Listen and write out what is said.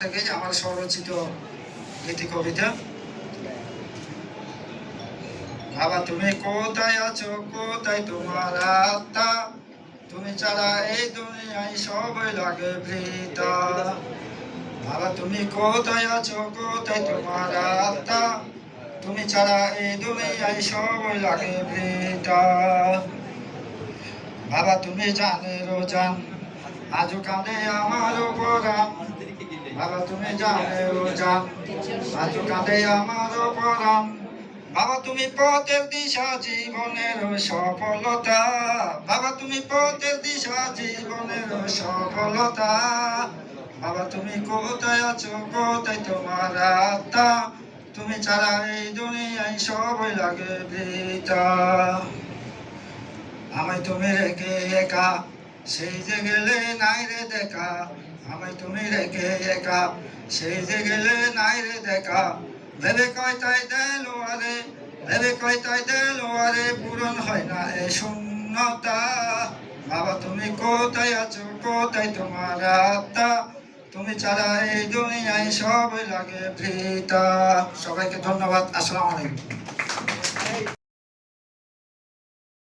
থেকে আমার স্বরচিত গীতি কবিতা। বাবা তুমি কোথায় আছো, কোথায় তোমার আত্মা? তুমি ছাড়া এই দুনিয়ায় সবই লাগে বৃথা। বাবা তুমি কোথায় আছো, কোথায় তোমার আত্মা? তুমি ছাড়া এই দুনিয়ায় সবই লাগে বৃথা। বাবা তুমি জানেরও জান, আজও কাঁদে আমারও পরাণ। বাবা তুমি জানেরও জান, আজও কাঁদে আমারও পরাণ। বাবা তুমি পথের দিশা, জীবনের সফলতা। বাবা তুমি পথের দিশা, জীবনের সফলতা। বাবা তুমি কোথায় আছো, কোথায় তোমার আত্মা? তুমি ছাড়া এই দুনিয়ায় সবই লাগে বৃথা। আমায় তুমি রেখে একা, সেই যে গেলে নাই রে দেখা। আমায় তুমি রেখে একা, সেই যে গেলে নাই রে দেখা। ভেবে কয় তাই দেল আরে, ভেবে কয় তাই দেল আরে, পূরণ হয় না এ শূন্যতা। বাবা তুমি কোথায় আছো, কোথায় তোমার আত্মা? তুমি ছাড়া এই দুনিয়ায় সব লাগে বৃথা। সবাইকে ধন্যবাদ। আসসালামু আলাইকুম।